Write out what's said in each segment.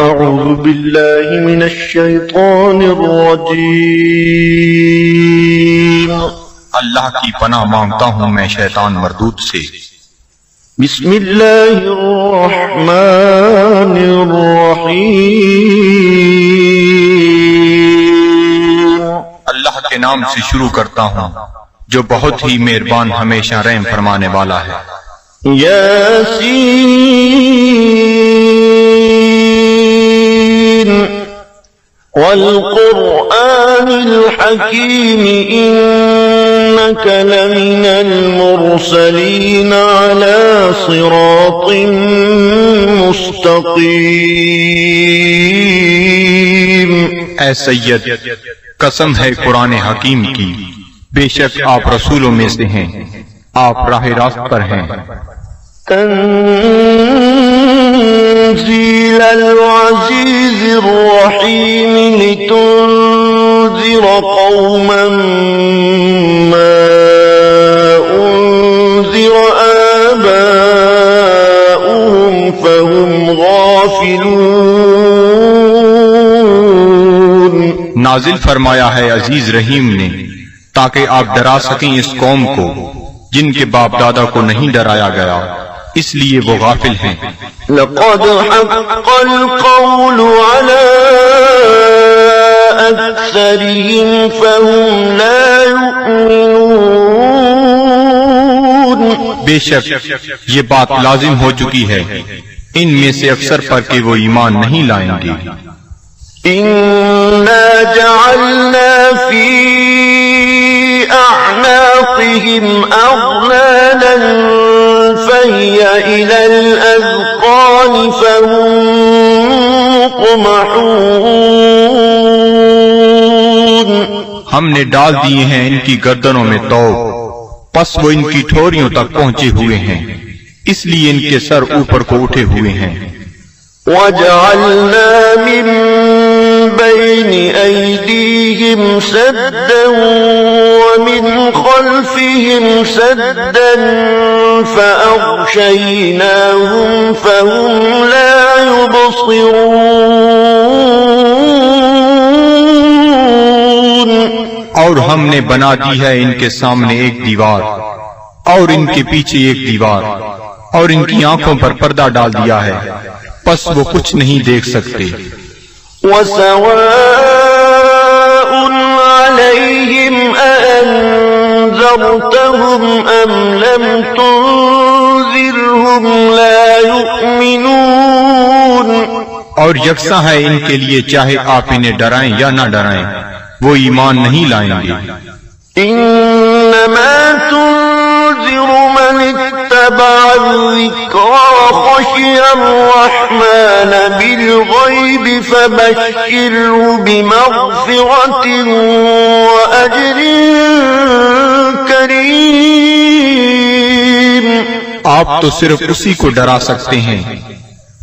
أعوذ بالله من الشيطان الرجيم اللہ کی پناہ مانگتا ہوں میں شیطان مردود سے۔ بسم الله الرحمن الرحيم اللہ کے نام سے شروع کرتا ہوں جو بہت ہی مہربان ہمیشہ رحم فرمانے والا ہے۔ ياسين والقرآن الحكيم إنك لمن المرسلين على صراط مستقيم۔ اے سید، قسم ہے قرآن حکیم کی، بے شک آپ رسولوں میں سے ہیں، آپ راہ راست پر ہیں۔ تنزيل العزيز الرحيم لتنذر قوما ما أنذر آباؤهم فهم غافلون۔ نازل فرمایا ہے عزیز رحیم نے تاکہ آپ ڈرا سکیں اس قوم کو جن کے باپ دادا کو نہیں ڈرایا گیا، اس لیے وہ غافل ہیں۔ لقد حق القول على أكثرهم فهم لا يؤمنون۔ بے شک یہ بات لازم ہو چکی ہے ان میں سے اکثر پر کہ وہ ایمان نہیں لائیں گے۔ إنا جعلنا في أعناقهم أغلالا فهي إلى الأذقان فهم مقمحون۔ ہم نے ڈال دیے ہیں ان کی گردنوں میں توق، پس وہ ان کی ٹھوریوں تک پہنچے ہوئے ہیں، اس لیے ان کے سر اوپر کو اٹھے ہوئے ہیں۔ وَجَعَلْنَا مِن بَيْنِ أَيْدِيهِمْ سَدًّا وَمِنْ خَلْفِهِمْ سَدًّا فَأَغْشَيْنَاهُمْ فَهُمْ لَا يُبْصِرُونَ۔ اور ہم نے بنا دی ہے ان کے سامنے ایک دیوار اور ان کے پیچھے ایک دیوار، اور ان کی آنکھوں پر پردہ ڈال دیا ہے، پس وہ کچھ نہیں دیکھ سکتے۔ وَسَوَاءٌ عَلَيْهِمْ أَأَنذَرْتَهُمْ أَمْ لَمْ تُنذِرْهُمْ لَا يُؤْمِنُونَ۔ اور یکساں ہے ان کے لیے چاہے آپ انہیں ڈرائیں یا نہ ڈرائیں، وہ ایمان نہیں لائیں گے۔ إِنَّمَا تُنذِرُ مَنِ اتَّبَعَ الذِّكْرَ وَخَشِيَ الرَّحْمَنَ بِالْغَيْبِ فَبَشِّرْهُ بِمَغْفِرَةٍ وَأَجْرٍ كَرِيمٍ۔ آپ تو صرف اسی کو ڈرا سکتے ہیں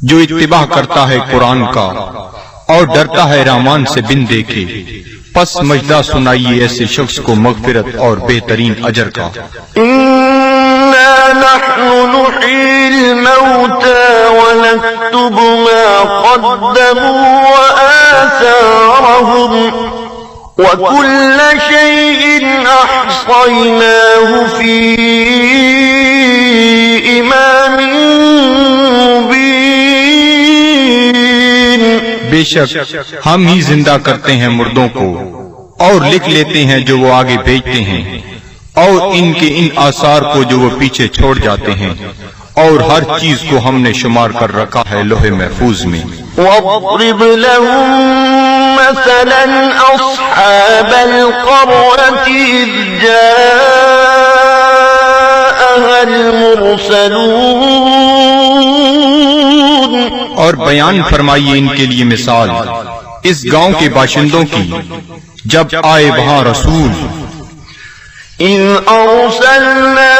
جو اتباع کرتا ہے قرآن کا اور ڈرتا ہے رحمان سے بن دیکھے، پس مجدہ سنائیے ایسے شخص کو مغفرت اور بہترین اجر کا۔ إِنَّا نَحْنُ نُحْيِي الْمَوْتَى وَنَكْتُبُ مَا قَدَّمُوا وَآثَارَهُمْ وَكُلَّ شَيْءٍ أَحْصَيْنَاهُ فِي إِمَامٍ مُبِينٍ۔ بے شک ہم ہی زندہ کرتے ہیں مردوں کو اور لکھ لیتے ہیں جو وہ آگے بھیجتے ہیں، اور ان کے ان آثار کو جو وہ پیچھے چھوڑ جاتے ہیں، اور ہر چیز کو ہم نے شمار کر رکھا ہے لوح محفوظ میں۔ وَاضْرِبْ لَهُم مَّثَلًا أَصْحَابَ الْقَرْيَةِ إِذْ جَاءَهَا الْمُرْسَلُونَ۔ اور بیان فرمائیے ان کے لیے مثال اس گاؤں کے باشندوں کی جب آئے وہاں رسول۔ إِذْ أَرْسَلْنَا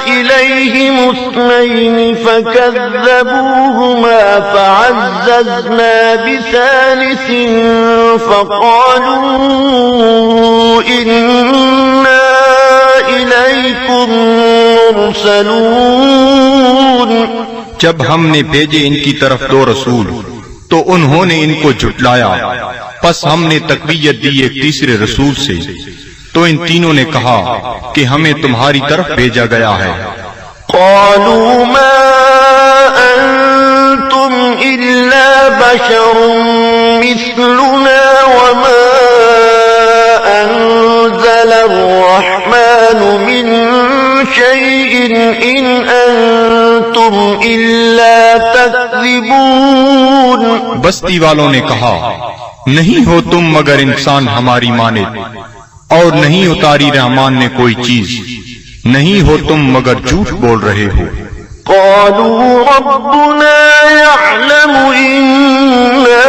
إِلَيْهِمُ اثْنَيْنِ فَكَذَّبُوهُمَا فَعَزَّزْنَا بِثَالِثٍ فَقَالُوا إِنَّا إِلَيْكُمْ مُرْسَلُونَ۔ جب ہم نے بھیجے ان کی طرف دو رسول تو انہوں نے ان کو جھٹلایا، پس ہم نے تقویت دی ایک تیسرے رسول سے، تو ان تینوں نے کہا کہ ہمیں تمہاری طرف بھیجا گیا ہے۔ قالوا ما أنتم إلا بشر مثلنا وما أنزل الرحمن من شيء إن أنتم إلا تكذبون۔ بستی والوں نے کہا، نہیں ہو تم مگر انسان ہماری مانند، اور نہیں اتاری رحمان نے کوئی چیز، نہیں ہو تم مگر جھوٹ بول رہے ہو۔ قالوا ربنا يعلم إنا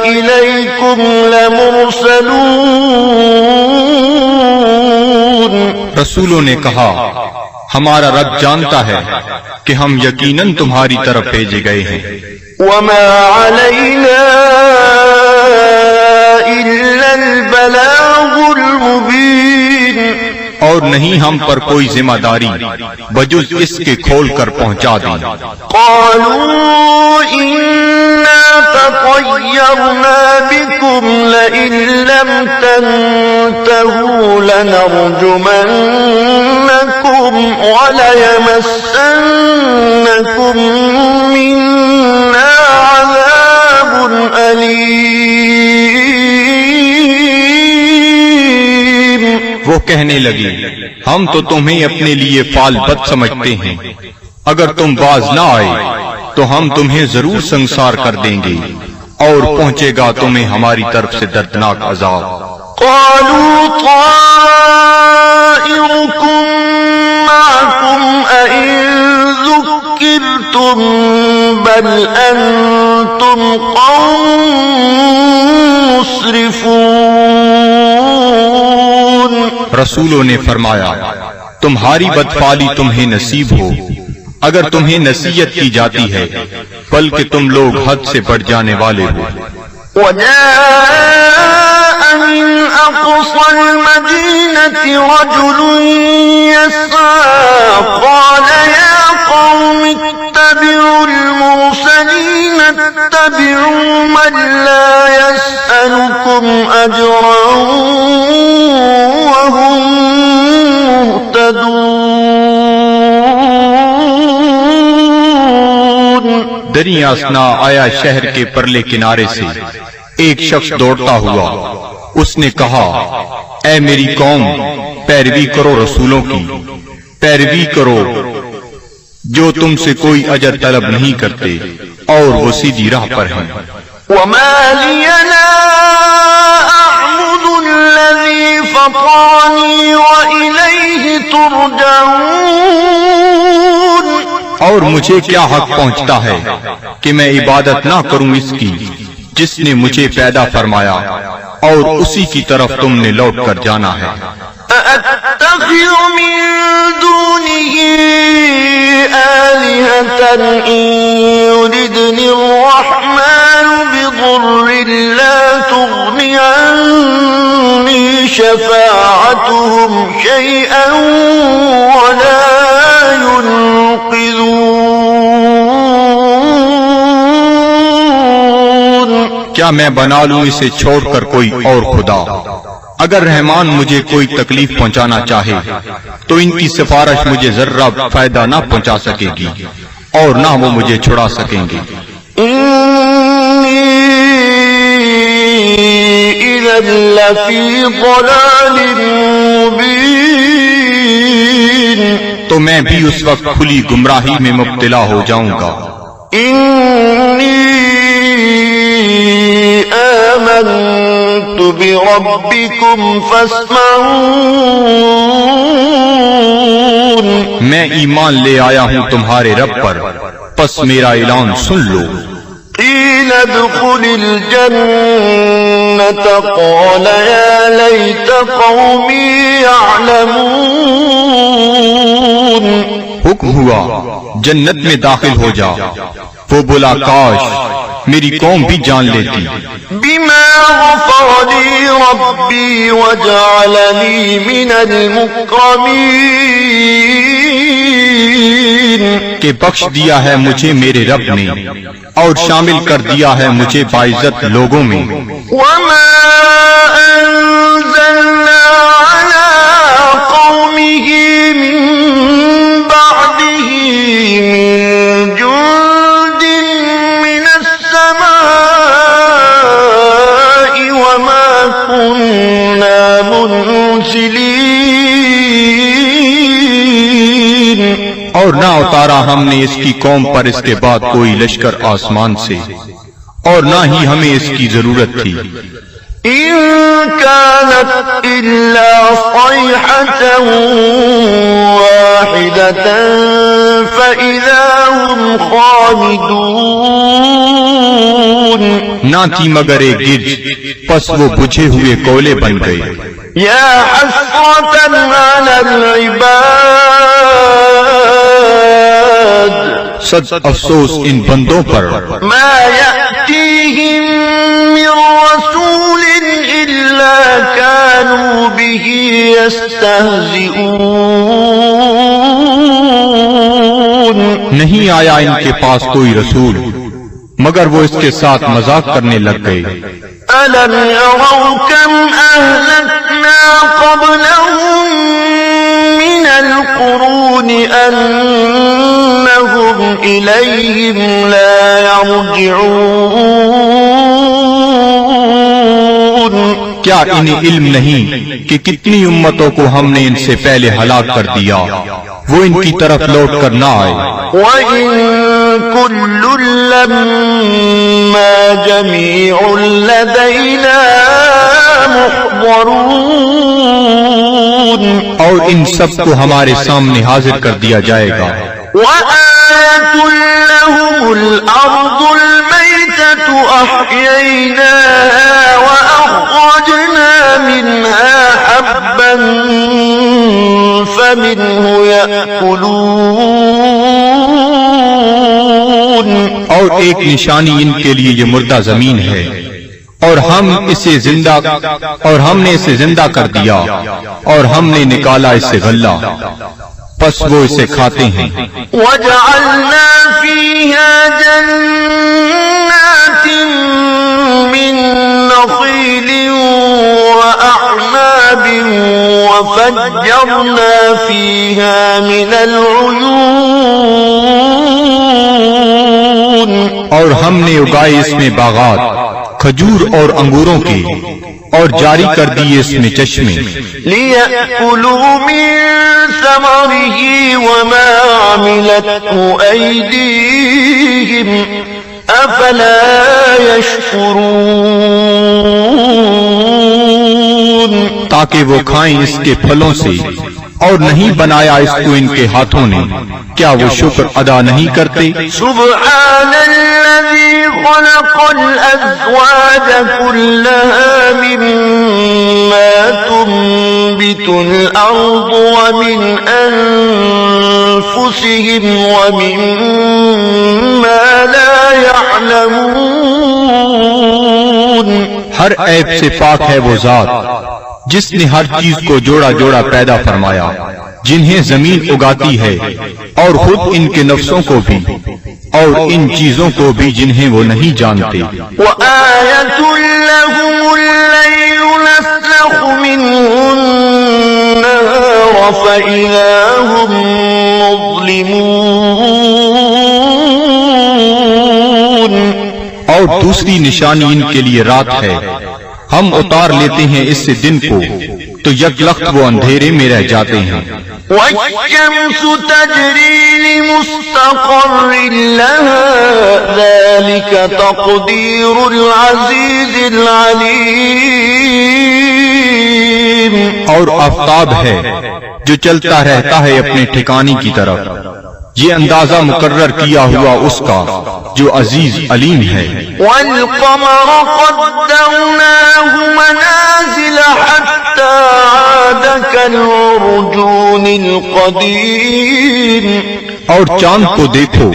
إليكم لمرسلون۔ رسولوں نے کہا، ہمارا رب جانتا ہے کہ ہم یقیناً تمہاری طرف بھیجے گئے ہیں۔ وما علينا إلا البلاغ المبين۔ اور نہیں ہم پر کوئی ذمہ داری بجز اس کے کھول کر پہنچا دیں۔ قالوا إنا تطيرنا بكم لئن لم تنتهوا لنرجمنكم وليمسنكم منا عذاب أليم۔ وہ کہنے لگی، ہم تو تمہیں اپنے لیے فال بد سمجھتے ہیں، اگر تم باز نہ آئے تو ہم تمہیں ضرور سنسار کر دیں گے، اور پہنچے گا تمہیں ہماری طرف سے دردناک عذاب۔ قالوا طائركم معكم أئن ذكرتم بل أنتم قوم مسرفون۔ رسولوں نے فرمایا، تمہاری بدفعلی تمہیں نصیب ہو اگر تمہیں نصیحت کی جاتی ہے، بلکہ تم لوگ حد سے بڑھ جانے والے ہو۔ وجاء من أقصى المدينة رجل يسعى قال يا قوم اتبعوا المرسلين اتبعوا من لا يسألكم أجرا وهم مهتدون۔ دریا اسنا آیا شہر کے پرلے کنارے سے ایک شخص دوڑتا ہوا، اس نے کہا، اے میری قوم، پیروی کرو رسولوں کی، پیروی کرو جو تم سے کوئی اجر طلب نہیں کرتے اور وہ سیدھی راہ پر ہیں۔ وما لي لا أعبد الذي فطرني وإليه ترجعون۔ اور مجھے کیا حق پہنچتا ہے کہ میں عبادت نہ کروں اس کی جس نے مجھے پیدا فرمایا اور اسی کی طرف تم نے لوٹ کر جانا ہے۔ أأتخذ من دونه آلهة إن يردني الرحمن بضر لا تغني عني شفاعتهم شيئا ولا ينقذون۔ کیا میں بنا لوں اسے چھوڑ کر کوئی اور خدا؟ اگر رحمان مجھے کوئی تکلیف پہنچانا چاہے تو ان کی سفارش مجھے ذرہ فائدہ نہ پہنچا سکے گی اور نہ وہ مجھے چھڑا سکیں گے۔ إني إذا لفي ضلال مبين۔ تو میں بھی اس وقت کھلی گمراہی میں مبتلا ہو جاؤں گا۔ إني آمنت بربكم فاسمعون۔ میں ایمان لے آیا ہوں تمہارے رب پر، پس میرا اعلان سن لو۔ قيل ادخل الجنة قال يا ليت قومي يعلمون۔ حکم ہوا جنت میں داخل ہو جا، وہ بولا کاش میری قوم بھی جان لیتی۔ بما غفر لي ربي وجعلني من المكرمين۔ کہ بخش دیا ہے مجھے میرے رب نے اور شامل کر دیا ہے مجھے باعزت لوگوں میں. وما أنزلنا على قومه من بعده من جند من السماء وما كنا منزلين. اور نہ اتارا ہم نے اس کی قوم پر اس کے بعد کوئی لشکر آسمان سے اور نہ ہی ہمیں اس کی ضرورت تھی. إن كانت إلا صيحة واحدة فإذا هم خامدون. نہ تھی مگر ایک گرج، پس وہ بجھے ہوئے کولے بن گئے. يا حسرة على العباد صد افسوس ان بندوں پر ما يأتيهم من رسول إلا كانوا به يستهزئون. نہیں آیا ان کے پاس کوئی رسول مگر وہ اس کے ساتھ مذاق کرنے لگ گئے. ألم يروا كم أهلكنا قبلهم من القرون أنهم إليهم لا يرجعون. کیا انہیں علم نہیں کہ کتنی امتوں کو ہم نے ان سے پہلے ہلاک کر دیا وہ ان کی طرف لوٹ کر نہ آئے. وَإِن كُلٌّ لَّمَّا جَمِيعٌ لَّدَيْنَا مُحْضَرُونَ. اور ان سب کو ہمارے سامنے حاضر کر دیا جائے گا. وَآيَةٌ لَّهُمُ الْأَرْضُ الْمَيْتَةُ أَحْيَيْنَاهَا وَأَخْرَجْنَا مِنْهَا حَبًّا فَمِنْهُ يَأْكُلُونَ. اور ایک نشانی ان کے لیے یہ مردہ زمین ہے اور ہم نے اسے زندہ کر دیا اور ہم نے نکالا اسے غلہ پس وہ اسے کھاتے ہیں. وَجَعَلْنَا فِيهَا جَنَّاتٍ مِّن نَّخِيلٍ وَأَعْنَابٍ وَفَجَّرْنَا فِيهَا مِنَ الْعُيُونِ. اور ہم نے اگائے اس میں باغات کھجور اور انگوروں کے اور جاری کر دیے اس میں چشمے. لِيَأْكُلُوا مِن ثَمَرِهِ وَمَا عَمِلَتْهُ أَيْدِيهِمْ أَفَلَا يَشْكُرُونَ. تاکہ وہ کھائیں اس کے پھلوں سے اور نہیں بنایا اس کو ان کے ہاتھوں نے کیا وہ شکر ادا نہیں کرتے. سبحان الذي خلق الأزواج كلها مما تنبت الأرض ومن أنفسهم ومما لا يعلمون. ہر عیب سے پاک ہے وہ ذات جس نے ہر چیز کو جوڑا جوڑا پیدا فرمایا جنہیں زمین اگاتی ہے اور خود ان کے نفسوں کو بھی اور ان چیزوں کو بھی جنہیں وہ نہیں جانتے. وَآيَةٌ لَّهُمُ اللَّيْلُ نَسْلَخُ مِنْهُ النَّهَارَ فَإِذَا هُم مُظْلِمُونَ. اور دوسری نشانی ان کے لیے رات ہے ہم اتار لیتے ہیں اس سے دن کو تو یک لخت وہ اندھیرے میں رہ جاتے ہیں. وَالشَّمْسُ تَجْرِي لِمُسْتَقَرٍّ لَهَا ذَلِكَ تَقْدِيرُ الْعَزِيزِ الْعَلِيمِ. اور آفتاب ہے جو چلتا رہتا ہے اپنے ٹھکانے کی طرف یہ اندازہ مقرر کیا ہوا اس کا جو عزیز علیم ہے. وَالْقَمَرَ قَدَّرْنَاهُ مَنَازِلَ حَتَّى عَادَ كَالْعُرْجُونِ الْقَدِيمِ. اور چاند کو دیکھو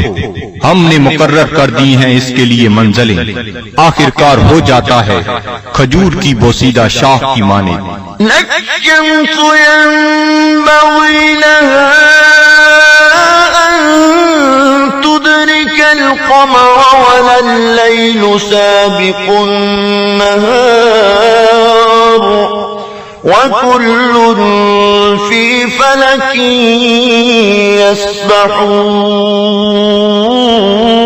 ہم نے مقرر کر دی ہیں اس کے لیے منزلیں آخر کار ہو جاتا ہے کھجور کی بوسیدہ شاخ کی مانند. لَلشَّمْسُ يَنبَغِي لَهَا أَن تدرك القمر ولا الليل سابق النهار وكل في فلك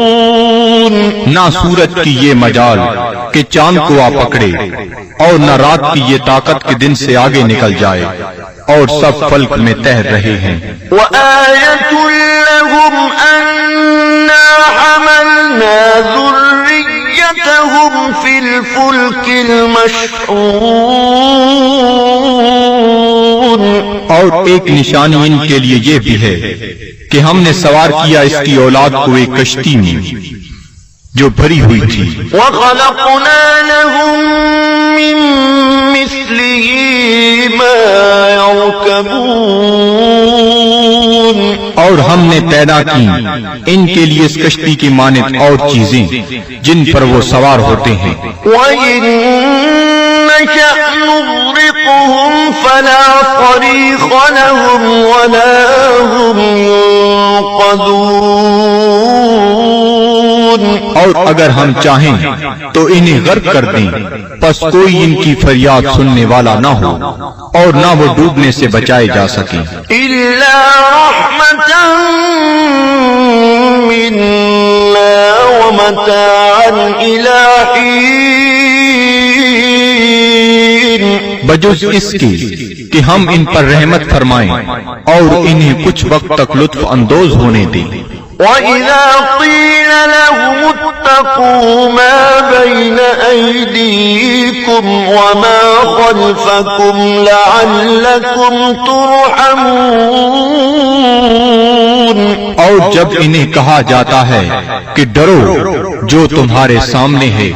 يسبحون. نہ سورج کی یہ مجال کہ چاند کو آ پکڑے، اور نہ رات کی یہ طاقت کہ دن سے آگے نکل جائے، اور سب فلک میں تیر رہے ہیں. وآية لهم أنا حملنا ذريتهم في الفلك المشحون. اور ایک نشانی ان کے لیے یہ بھی ہے کہ ہم نے سوار کیا اس کی اولاد کو ایک کشتی میں جو بھری ہوئی تھی. وخلقنا لهم من مثله ما يركبون. اور ہم نے پیدا کی ان کے لیے اس کشتی کی مانند اور چیزیں جن پر وہ سوار ہوتے ہیں. وَإِن نَّشَأْ نُغْرِقْهُمْ فَلَا صَرِيخَ لَهُمْ وَلَا هُمْ يُنقَذُونَ. اور اگر ہم چاہیں تو انہیں غرق کر دیں، پس کوئی ان کی فریاد سننے والا نہ ہو اور نہ وہ ڈوبنے سے بچائے جا سکیں. إِلَّا رَحْمَةً مِّنَّا وَمَتَاعًا إِلَىٰ حِينٍ. بجز اس کے کہ ہم ان پر رحمت فرمائیں اور انہیں کچھ وقت تک لطف اندوز ہونے دیں. وَإِذَا قِيلَ لَهُمُ اتَّقُوا مَا بَيْنَ أَيْدِيكُمْ وَمَا خَلْفَكُمْ لَعَلَّكُمْ تُرْحَمُونَ. اور جب انہیں کہا جاتا ہے کہ ڈرو جو تمہارے سامنے ہے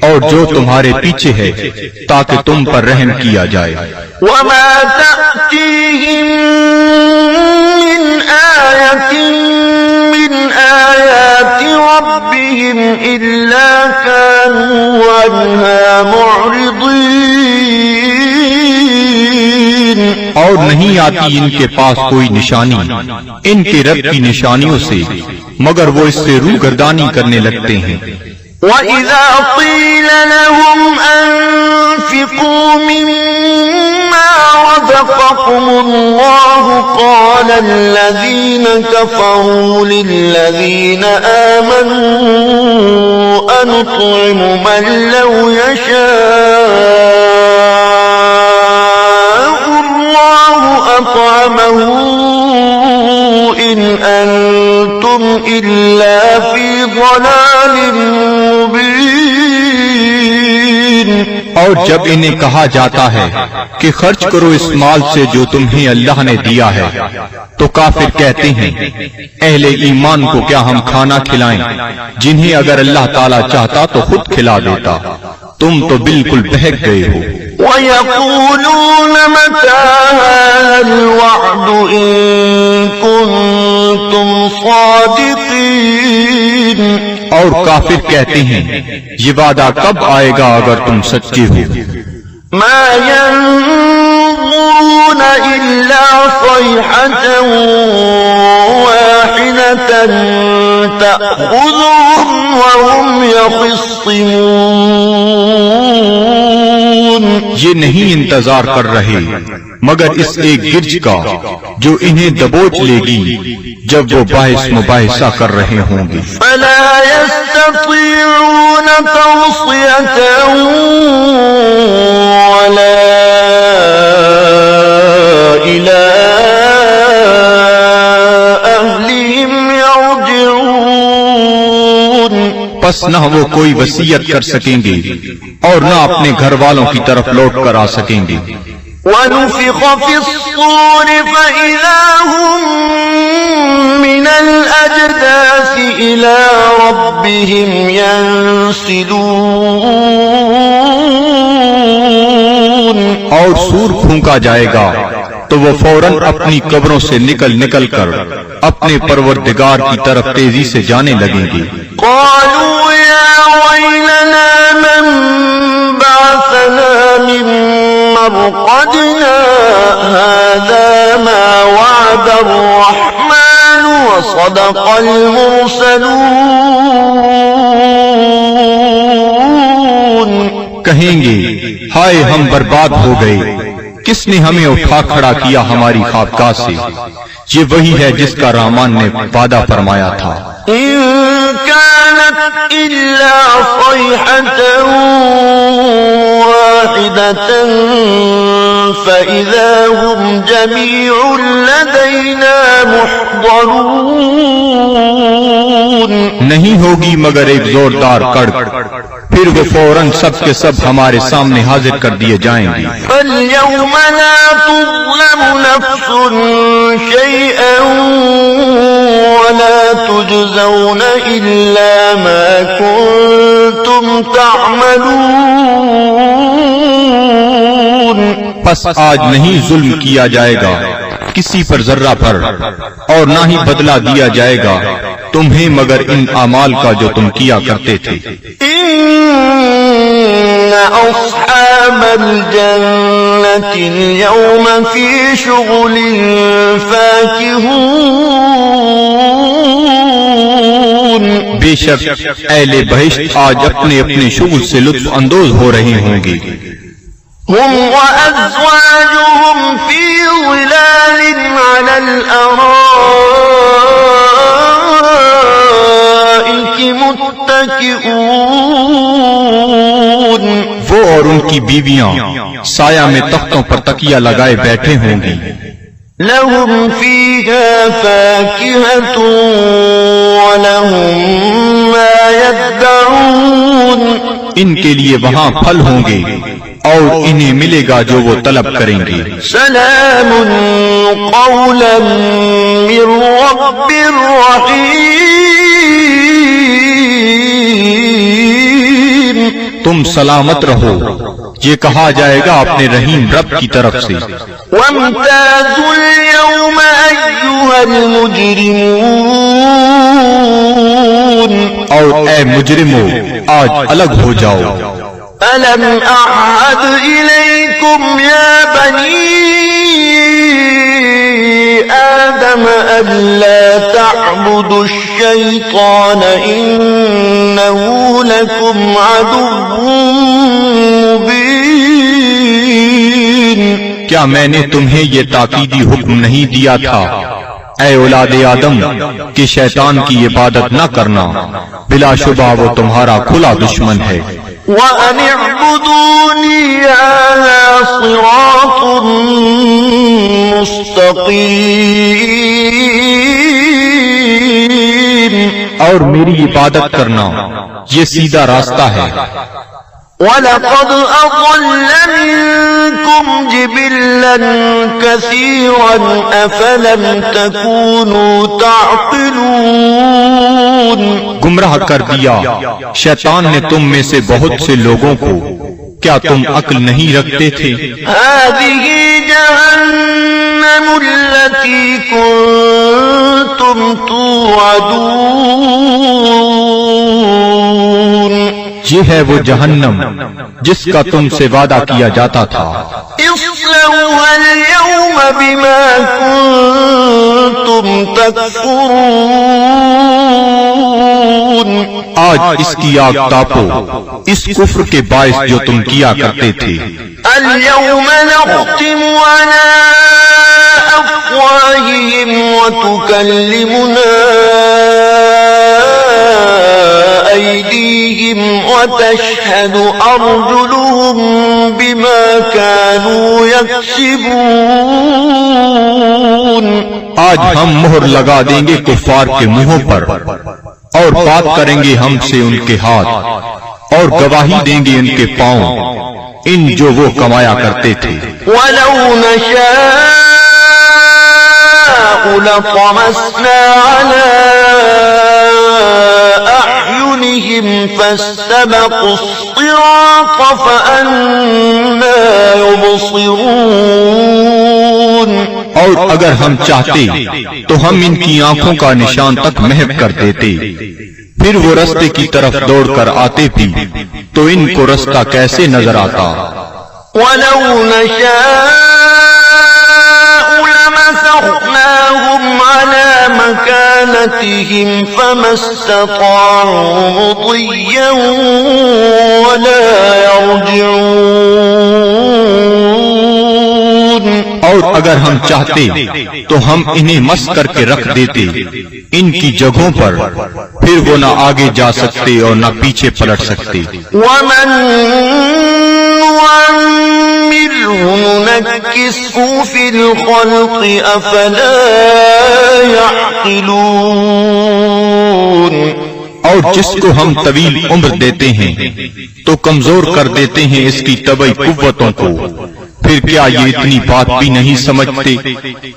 اور جو تمہارے پیچھے ہے تاکہ تم پر رحم کیا جائے. وَمَا تَأْتِيهِم مِّنْ آيَةٍ مِّنْ آيَاتِ رَبِّهِمْ إِلَّا كَانُوا عَنْهَا مُعْرِضِينَ. اور نہیں آتی ان کے پاس کوئی نشانی ان کے رب کی نشانیوں سے مگر وہ اس سے روگردانی کرنے لگتے ہیں. وَإِذَا قِيلَ لَهُمْ أَنفِقُوا مِمَّا رَزَقَكُمُ اللَّهُ قَالَ الَّذِينَ كَفَرُوا لِلَّذِينَ آمَنُوا أَنُطْعِمُ مَن لَّوْ يَشَاءُ اللَّهُ أَطْعَمَهُ إِنْ أَنتُمْ إِلَّا فِي ضَلَالٍ مُبِينٍ. اور جب انہیں کہا جاتا ہے کہ خرچ کرو اس مال سے جو تمہیں اللہ نے دیا ہے تو کافر کہتے ہیں اہل ایمان کو کیا ہم کھانا کھلائیں جنہیں اگر اللہ تعالیٰ چاہتا تو خود کھلا دیتا، تم تو بالکل بہک گئے ہو. وَيَقُولُونَ مَتَىٰ هَٰذَا الْوَعْدُ إِن كُنتُمْ صَادِقِينَ. اور کافر کہتے ہیں یہ وعدہ کب آئے گا اگر تم سچے ہو. مَا يَنظُرُونَ إِلَّا صَيْحَةً وَاحِدَةً تَأْخُذُهُمْ وَهُمْ يَخِصِّمُونَ. یہ نہیں انتظار کر رہے مگر اس ایک گرج کا جو انہیں دبوچ لے گی جب وہ باعث مباحثہ کر رہے ہوں گے. فَلَا يَسْتَطِيعُونَ تَوْصِيَةً وَلَا إِلَىٰ أَهْلِهِمْ يَرْجِعُونَ. پس نہ وہ کوئی وصیت کر سکیں گے اور نہ اپنے گھر والوں کی طرف لوٹ کر آ سکیں گے. وَنُفِخَ فِي الصُّورِ فَإِذَا هُم مِّنَ الْأَجْدَاثِ إِلَىٰ رَبِّهِمْ يَنسِلُونَ. اور سور پھونکا جائے گا تو وہ فوراً اپنی قبروں سے نکل کر اپنے پروردگار کی طرف تیزی سے جانے لگیں گے. قَالُوا يَا وَيْلَنَا مَن بَعَثَنَا مِن مَّرْقَدِنَا هَٰذَا مَا وَعَدَ الرَّحْمَٰنُ وصدق المرسلون. کہیں گے ہائے ہم برباد ہو گئے، کس نے ہمیں اٹھا کھڑا کیا ہماری خوابگاہ سے؟ یہ وہی ہے جس کا رحمان نے وعدہ فرمایا تھا. إن كانت إلا صيحة واحدة فإذا هم جميع لدينا محضرون. نہیں ہوگی مگر ایک زوردار کڑک، پھر وہ فوراً سب کے سب ہمارے سامنے حاضر کر دیے جائیں گے. فاليوم لا تظلم نفس شيئا ولا تجزون إلا ما كنتم تعملون. پس آج نہیں ظلم کیا جائے گا کسی پر ذرہ پر، اور نہ ہی بدلہ دیا جائے گا تمہیں مگر ان اعمال کا جو تم کیا کرتے تھے. إن أصحاب الجنة اليوم في شغل فاكهون. بے شک اہل بہشت آج اپنے اپنے شغل سے لطف اندوز ہو رہے ہوں گے. هم وأزواجهم في ظلال على الأرائك متكئون. وہ اور ان کی بیویاں سایہ میں تختوں پر تکیہ لگائے بیٹھے ہوں گی. لهم فيها فاكهة ولهم ما يدعون. ان کے لیے وہاں پھل ہوں گے اور انہیں ملے گا جو وہ طلب کریں گے. سلام قولا من رب رحیم. تم سلامت رہو، یہ کہا جائے گا اپنے رحیم رب کی طرف سے. وامتازوا اليوم أيها المجرمون. اور اے مجرمو آج الگ ہو جاؤ. ألم أعهد إليكم يا بني آدم ألا تعبدوا الشيطان إنه لكم عدو مبين. کیا میں نے تمہیں یہ تاکیدی حکم نہیں دیا تھا اے اولاد آدم کہ شیطان کی عبادت نہ کرنا، بلا شبہ وہ تمہارا کھلا دشمن ہے. وَأَنِ اعْبُدُونِي هَذَا صِرَاطٌ مُسْتَقِيمٌ. اور میری عبادت کرنا یہ سیدھا راستہ ہے. وَلَقَدْ أَضَلَّ مِنكُمْ جِبِلًّا كَثِيرًا أَفَلَمْ تَكُونُوا تَعْقِلُونَ. گمراہ کر دیا شیطان نے تم میں سے بہت سے لوگوں کو، کیا تم عقل نہیں رکھتے تھے؟ هذه جهنم التي كنتم توعدون. یہ ہے وہ جہنم جس کا تم سے وعدہ کیا جاتا تھا. اصلوها اليوم بما كنتم تكفرون. آج اس کی آگ تاپو اس کفر کے باعث جو تم کیا کرتے تھے. اليوم نختم على أفواههم وتكلمنا أيديهم وتشهد أرجلهم بما كانوا يكسبون. آج ہم مہر لگا دیں گے کفار کے منہوں پر، اور بات کریں گے ہم سے ان کے ہاتھ، اور گواہی دیں گے ان کے پاؤں ان جو وہ کمایا کرتے تھے. وَلَوْ نَشَاءُ لَطَمَسْنَا عَلَىٰ أَعْيُنِهِمْ فَاسْتَبَقُوا الصِّرَاطَ فَأَنَّىٰ يُبْصِرُونَ. اور اگر ہم چاہتے تو ہم ان کی آنکھوں کا نشان تک محو کر دیتے، پھر وہ رستے کی طرف دوڑ کر آتے بھی تو ان کو رستہ کیسے نظر آتا. وَلَوْ نَشَاءُ لَمَسَخْنَاهُمْ عَلَىٰ مكانتهم فما استطاعوا مضيا ولا يرجعون. اور اگر ہم چاہتے تو ہم انہیں مس کر کے رکھ دیتے ان کی جگہوں پر، پھر وہ نہ آگے جا سکتے اور نہ پیچھے پلٹ سکتے. ومن نعمره ننكسه في الخلق أفلا يعقلون. اور جس کو ہم طویل عمر دیتے ہیں تو کمزور کر دیتے ہیں اس کی طبعی قوتوں کو، پھر کیا یہ اتنی بات بھی نہیں سمجھتے؟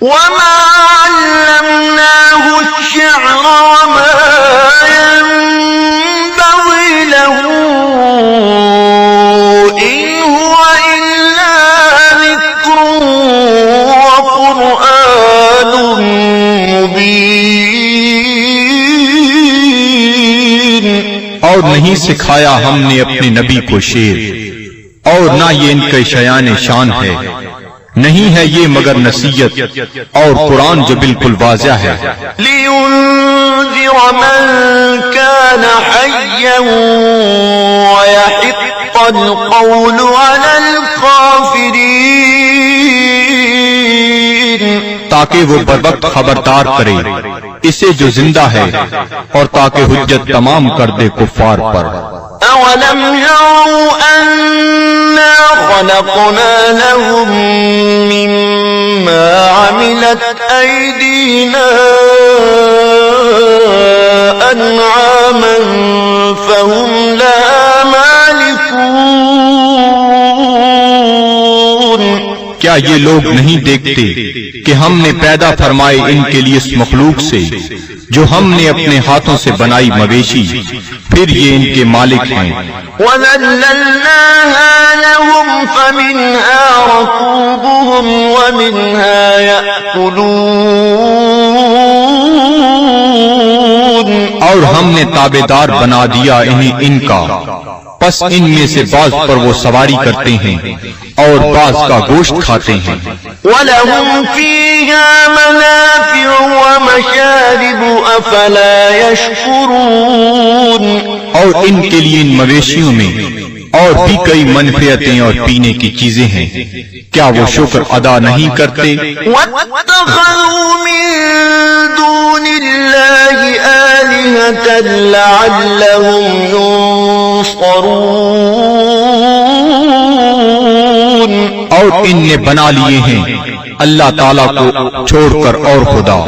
وما علمناه الشعر وما ينبغي له إن هو إلا ذكر وقرآن مبين. اور نہیں سکھایا ہم نے اپنے نبی کو شعر، اور نہ یہ ان کے شیان شان ہے، نہیں ہے یہ مگر نصیحت اور قرآن جو بالکل واضح ہے. لينذر من كان حيا ويحق القول على الكافرين. تاکہ وہ بروقت خبردار کرے اسے جو زندہ ہے، اور تاکہ حجت تمام کر دے کفار پر. أولم يروا أنا خلقنا لهم مما عملت أيدينا أنعاما فهم لها مالكون. کیا یہ لوگ نہیں دیکھتے کہ ہم نے پیدا فرمائے ان کے لیے اس مخلوق سے جو ہم نے اپنے ہاتھوں سے بنائی مویشی، پھر یہ ان کے مالک ہیں. وَذَلَّلْنَاهَا لَهُمْ فَمِنْهَا رَكُوبُهُمْ وَمِنْهَا يَأْكُلُونَ. اور ہم نے تابعدار بنا دیا انہیں ان کا، پس ان میں سے بعض پر وہ سواری کرتے ہیں اور بعض کا گوشت کھاتے ہیں. وَلَهُمْ فِيهَا مَنَافِعُ وَمَشَارِبُ أَفَلَا يَشْكُرُونَ. اور ان کے لیے ان مویشیوں میں اور بھی کئی منفعتیں اور پینے کی چیزیں ہیں، کیا وہ شکر ادا نہیں کرتے؟ وَاتَّخَذُوا مِن دُونِ اللَّهِ آلِهَةً لَعَلَّهُمْ يُنصَرُونَ. اور ان نے بنا لیے ہیں اللہ تعالیٰ کو چھوڑ کر اور خدا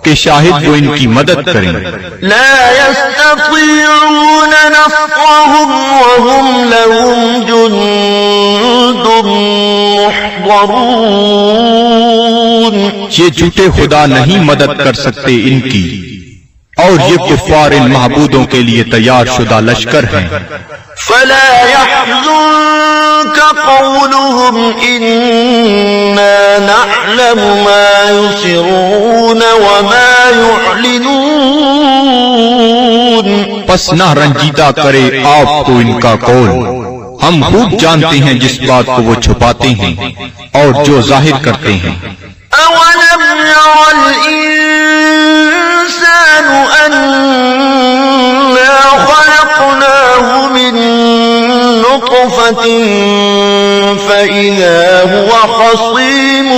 کہ شاہد وہ ان کی مدد کریں. لا يستطيعون نصرهم وهم لهم جند محضرون. یہ جھوٹے خدا نہیں مدد کر سکتے ان کی، اور یہ کفار ان معبودوں کے لیے تیار شدہ لشکر ہیں. فلا يحزنك قولهم إنا نعلم ما يسرون وما يعلنون. پس نہ رنجیدہ کرے آپ کو ان کا قول، ہم خوب جانتے ہیں جس بات کو وہ چھپاتے ہیں اور جو ظاہر کرتے ہیں. أولم ير الإنسان أنا خلقناه من نطفة فإذا هو خصيم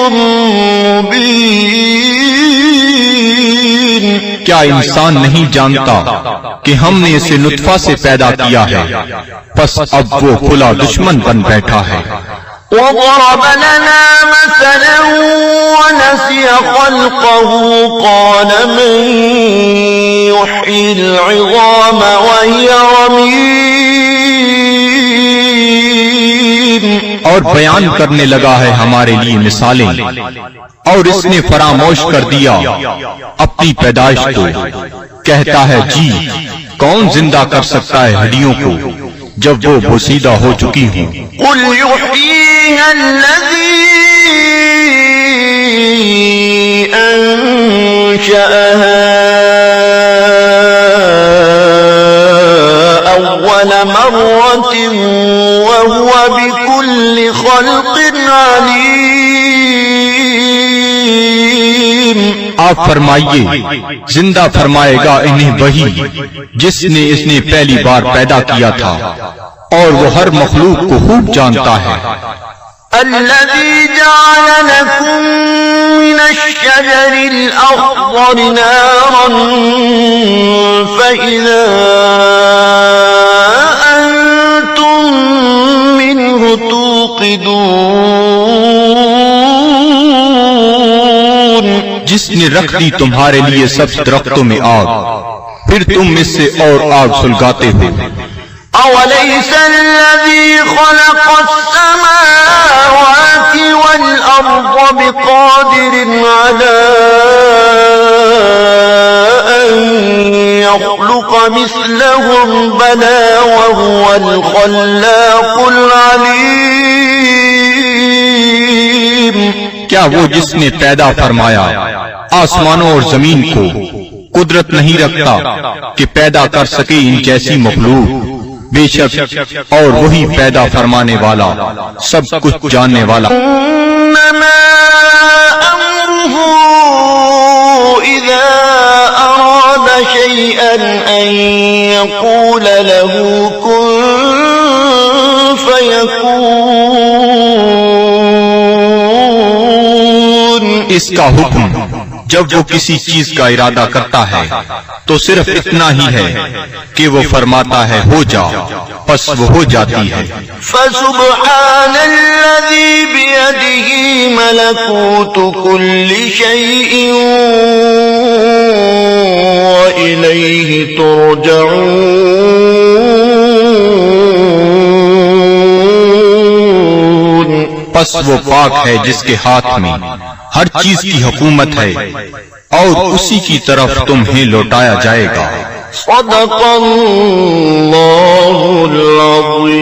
مبين. کیا انسان نہیں جانتا کہ ہم نے اسے نطفہ سے پیدا کیا ہے، پس اب وہ کھلا دشمن بن بیٹھا ہے. وضرب لنا مثلا ونسي خلقه قال من يحيي العظام وهي رميم. اور بیان کرنے لگا ہے ہمارے لیے مثالیں، اور اس نے فراموش کر دیا اپنی پیدائش کو. کہتا ہے جی کون زندہ کر سکتا ہے ہڈیوں کو جب وہ بوسیدہ ہو چکی ہوں. قل يحييها الذي أنشأها أول مرة وهو بكل خلق عليم. آپ فرمائیے زندہ فرمائے گا انہیں وہی جس نے اس نے پہلی بار پیدا کیا تھا، اور وہ ہر مخلوق کو خوب جانتا ہے۔ الذي جعل لكم من الشجر الأخضر نارا فإذا أنتم منه توقدون، جس نے رکھ دی تمہارے لیے سب درختوں میں آگ، پھر تم اس سے اور آگ سلگاتے ہو۔ أوليس الذي خلق السماوات والأرض بقادر على أن يخلق مثلهم بلى وهو الخلاق العليم۔ کیا وہ جس نے پیدا فرمایا آسمانوں اور زمین کو قدرت نہیں رکھتا کہ پیدا کر سکے ان جیسی مخلوق؟ بے شک اور وہی پیدا فرمانے والا سب کچھ جاننے والا۔ انما امره اذا اراد شيئا ان يقول له كن فيكون۔ اس کا حکم جب وہ کسی چیز کا ارادہ کرتا ہے تو صرف اتنا ہی ہے کہ وہ فرماتا ہے ہو جا، پس وہ ہو جاتی ہے۔ فسبحان الذي بيده ملكوت كل شيء وإليه ترجعون۔ پس وہ پاک ہے جس کے ہاتھ میں ہر چیز کی حکومت ہے اور اسی کی طرف تمہیں لوٹایا جائے گا۔ صدق اللہ العظیم۔